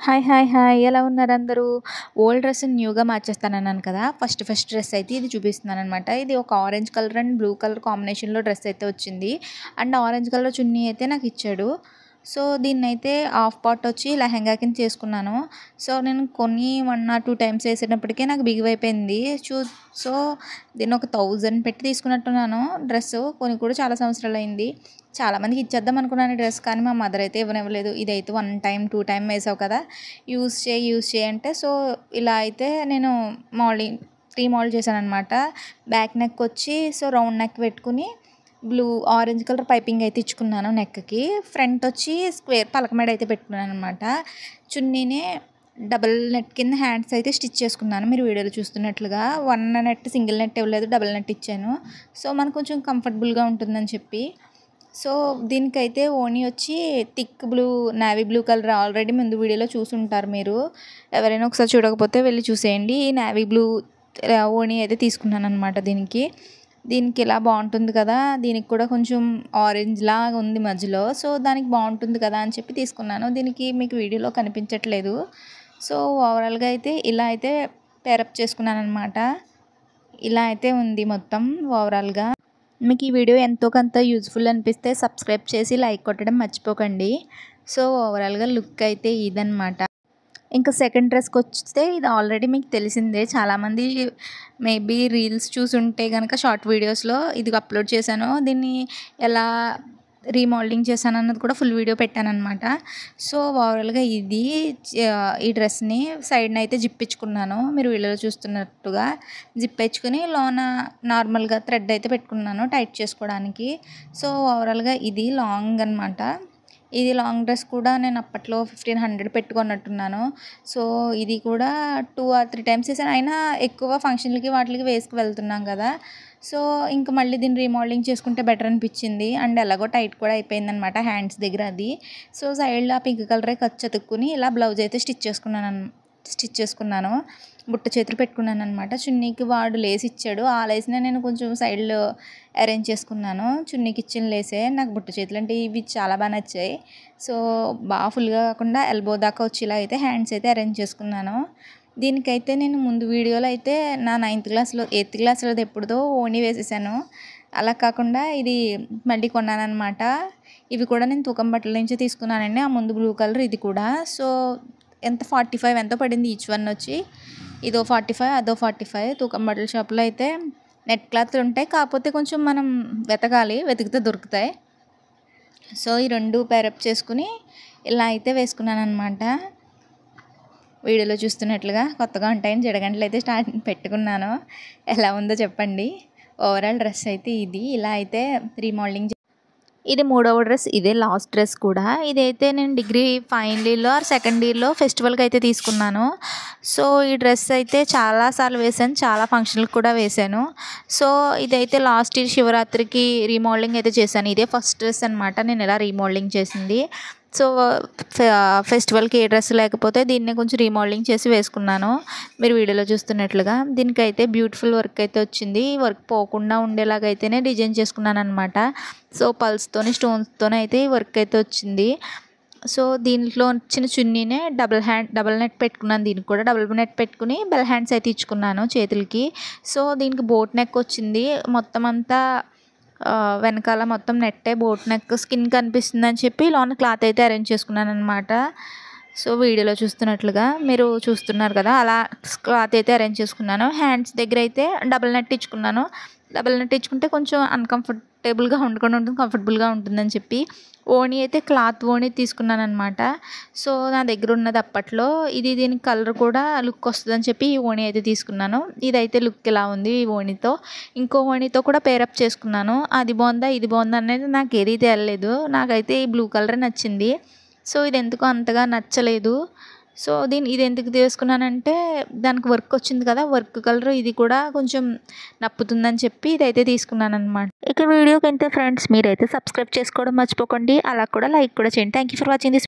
Hi hi hi ఎలా ఉన్నారు అందరూ? ఓల్డ్ డ్రెస్‌ని న్యూగా మార్చేస్తానన్నాను కదా! ఫస్ట్ డ్రెస్ అయితే ఇది చూపిస్తున్నాననమాట. ఇది ఒక orange colour and blue colour కాంబినేషన్‌లో డ్రెస్ అయితే వచ్చింది. అండ్ ఆరెంజ్ కలర్ చున్నీ అయితే నాకిచ్చాడు. సో, దీన్నైతే హాఫ్ పార్ట్ వచ్చి లెహెంగా కింద చేసుకున్నాను. సో, నేను కొన్ని 1 ఆర్ 2 టైమ్స్ ఏసేటప్పటికే నాకు బిగువైపోయింది. సో, దీన్ని ఒక 1000 పెట్టి తీసుకున్నట్టున్నాను డ్రెస్సు. కొని కూడా చాలా సంవత్సరాలయింది. చాలామందికి ఇచ్చేద్దాం అనుకున్నాను ఈ డ్రెస్. కానీ మా మదర్ అయితే ఇవ్వనివ్వలేదు. ఇదైతే 1 టైమ్, 2 టైమ్ వేసావు కదా! యూజ్ చేయి అంటే సో, ఇలా అయితే నేను రీమోడల్ చేశాననమాట. బ్యాక్ నెక్ వచ్చి సో, రౌండ్ నెక్ పెట్టుకుని ఆరెంజ్ కలర్ పైపింగ్ అయితే ఇచ్చుకున్నాను నెక్‌కి. ఫ్రంట్ వచ్చి స్క్వేర్ పలక మెడ అయితే పెట్టుకున్నాననమాట. చున్నీని డబుల్ నెట్ కింద హ్యాండ్స్ అయితే స్టిచ్ చేసుకున్నాను. మీరు వీడియోలో చూస్తున్నట్లుగా 1 నెట్ సింగిల్ నెట్ ఇవ్వలేదు. డబుల్ నెట్ ఇచ్చాను. సో, మనకు కొంచెం కంఫర్టబుల్‌గా ఉంటుందని చెప్పి. సో, దీనికైతే ఓణీ వచ్చి thick navy blue colour already ముందు వీడియోలో చూసుంటారు మీరు. ఎవరైనా ఒకసారి చూడకపోతే వెళ్ళి చూసేయండి. ఈ నేవీ బ్లూ ఓణీ అయితే తీసుకున్నాననమాట దీనికి. దీనికి ఇలా బాగుంటుంది కదా! దీనికి కూడా కొంచెం ఆరెంజ్‌లాగా ఉంది మధ్యలో. సో, దానికి బాగుంటుంది కదా అని చెప్పి తీసుకున్నాను. దీనికి మీకు వీడియోలో కనిపించట్లేదు. సో, ఓవరాల్‌గా అయితే ఇలా అయితే పేరప్ చేసుకున్నాననమాట. ఇలా అయితే ఉంది మొత్తం ఓవరాల్‌గా. మీకు ఈ వీడియో ఎంతో కొంత యూజ్‌ఫుల్ అనిపిస్తే సబ్స్క్రైబ్ చేసి లైక్ కొట్టడం మర్చిపోకండి. సో, ఓవరాల్‌గా లుక్ అయితే ఇదనమాట. ఇంకా సెకండ్ డ్రెస్‌కొస్తే ఇది ఆల్రెడీ మీకు తెలిసిందే. చాలామంది మేబీ రీల్స్ చూసుంటే గనక షార్ట్ వీడియోస్‌లో ఇది అప్లోడ్ చేశాను. దీన్ని ఎలా రీమోడలింగ్ చేశానన్నది కూడా ఫుల్ వీడియో పెట్టాననమాట. సో, ఓవరాల్‌గా ఈ డ్రెస్‌ని సైడ్‌నైతే జిప్పించుకున్నాను. మీరు వీడియోలో చూస్తున్నట్టుగా జిప్పేచ్చుకొని లోన నార్మల్‌గా థ్రెడ్ అయితే పెట్టుకున్నాను టైట్ చేసుకోవడానికి. సో, ఓవరాల్‌గా ఇది లాంగ్ అనమాట. ఇది లాంగ్ డ్రెస్ కూడా నేను అప్పట్లో 1500 పెట్టి కొన్నట్టున్నాను. సో, ఇది కూడా 2 ఆర్ 3 టైమ్స్ ఏసాను. అయినా ఎక్కువ ఫంక్షన్‌లకి వాటిలకి వేసుకు వెళ్తున్నాం కదా! సో, ఇంక మళ్ళీ దీన్ని రీమోడలింగ్ చేసుకుంటే బెటర్ అనిపించింది. అండ్ ఎలాగో టైట్ కూడా అయిపోయిందనమాట హ్యాండ్స్ దగ్గర అది. సో, సైడ్‌లో ఆ పింక్ కలరే ఖర్చు అతుక్కుని ఇలా బ్లౌజ్ అయితే స్టిచ్ చేసుకున్నాను. బుట్ట చేతులు పెట్టుకున్నాననమాట. చున్నీకి వాడు లేస్ ఇచ్చాడు. ఆ లేస్‌నే నేను కొంచెం సైడ్‌లో అరేంజ్ చేసుకున్నాను. చున్నీకి ఇచ్చిన లేసే. నాకు బుట్ట చేతులు అంటే ఇవి చాలా బాగా నచ్చాయి. సో, బాగా ఫుల్‌గా కాకుండా ఎల్బో దాకా వచ్చేలా అయితే హ్యాండ్స్ అయితే అరేంజ్ చేసుకున్నాను. దీనికైతే నేను ముందు వీడియోలో అయితే నా 8థ్ క్లాస్‌లోది ఎప్పుడుదో ఓణీ వేసేసాను. అలా కాకుండా ఇది మళ్ళీ కొన్నాననమాట. ఇవి కూడా నేను తూకం బట్టల నుంచే తీసుకున్నానండి. ఆ ముందు బ్లూ కలర్ ఇది కూడా. సో, 45 ఎంతో పడింది ఈచ్ వన్ వచ్చి. ఇదో 45 అదో 45. తూకం బట్టల షాప్‌లో అయితే నెట్ క్లాత్లు ఉంటాయి. కాకపోతే కొంచెం మనం వెతికితే దొరుకుతాయి. సో, ఈ 2 పేరప్ చేసుకుని ఇలా అయితే వేసుకున్నాననమాట. వీడియోలో చూస్తున్నట్లుగా కొత్తగా ఉంటాయని జడగంటలు అయితే పెట్టుకున్నాను. ఎలా ఉందో చెప్పండి. ఓవరాల్ డ్రెస్ అయితే ఇది. ఇలా అయితే రీమోడలింగ్ ఇది మూడవ డ్రెస్. ఇదే లాస్ట్ డ్రెస్ కూడా. ఇదైతే నేను డిగ్రీ ఫైనల్ ఇయర్‌లో ఆర్ సెకండ్ ఇయర్‌లో ఫెస్టివల్‌కి అయితే తీసుకున్నాను. సో, ఈ డ్రెస్ అయితే చాలా సార్లు వేశాను. చాలా ఫంక్షన్‌లకి కూడా వేశాను. సో, ఇదైతే లాస్ట్ ఇయర్ శివరాత్రికి రీమోడలింగ్ అయితే చేశాను. ఇదే ఫస్ట్ డ్రెస్ అనమాట నేను ఇలా రీమోడలింగ్ చేసింది. సో, ఫెస్టివల్‌కి ఏ డ్రెస్ లేకపోతే దీన్నే కొంచెం రీమోడలింగ్ చేసి వేసుకున్నాను. మీరు వీడియోలో చూస్తున్నట్లుగా. దీనికైతే బ్యూటిఫుల్ వర్క్ అయితే వచ్చింది. ఈ వర్క్ పోకుండా ఉండేలాగా అయితేనే డిజైన్ చేసుకున్నాననమాట. సో, పల్స్‌తోని స్టోన్స్‌తోని అయితే ఈ వర్క్ అయితే వచ్చింది. సో, దీంట్లో వచ్చిన చున్నీనే డబుల్ నెట్ పెట్టుకున్నాను. దీనికి కూడా డబుల్ నెట్ పెట్టుకుని బెల్ హ్యాండ్స్ అయితే ఇచ్చుకున్నాను చేతులకి. సో, దీనికి బోట్ నెక్ వచ్చింది. మొత్తం అంతా వెనకాల మొత్తం నెట్టే బోట్ నెక్ స్కిన్ కనిపిస్తుందని చెప్పి లోన క్లాత్ అయితే అరేంజ్ చేసుకున్నాననమాట. సో, వీడియోలో చూస్తున్నట్లుగా మీరు చూస్తున్నారు కదా! అలా క్లాత్ అయితే అరేంజ్ చేసుకున్నాను. హ్యాండ్స్ దగ్గర అయితే డబుల్ నెట్ ఇచ్చుకున్నాను. డబుల్ నెట్ ఇచ్చుకుంటే కొంచెం అన్‌కంఫర్టబుల్‌గా ఉండకుండా ఉంటుంది. కంఫర్టబుల్‌గా ఉంటుందని చెప్పి ఓణీ అయితే క్లాత్ ఓణీ తీసుకున్నాననమాట. సో, నా దగ్గర ఉన్నది అప్పట్లో దీనికి కలర్ కూడా లుక్ వస్తుందని చెప్పి ఈ ఓణీ అయితే తీసుకున్నాను. ఇదైతే లుక్ ఇలా ఉంది ఈ ఓణీతో. ఇంకో ఓణీతో కూడా పేరప్ చేసుకున్నాను. అది బాగుందా ఇది బాగుందా అనేది నాకు ఏది తేలలేదు. నాకైతే ఈ బ్లూ కలరే నచ్చింది. సో, ఇది ఎందుకో అంతగా నచ్చలేదు. సో, ఇది ఎందుకు తీసుకున్నానంటే దానికి వర్క్ వచ్చింది కదా! వర్క్ కలర్ ఇది కూడా కొంచెం నప్పుతుందని చెప్పి ఇదైతే తీసుకున్నాననమాట. ఇక వీడియోకి అంతే ఫ్రెండ్స్. మీరైతే సబ్స్క్రైబ్ చేసుకోవడం మర్చిపోకండి. అలా కూడా లైక్ కూడా చేయండి. Thank you for watching this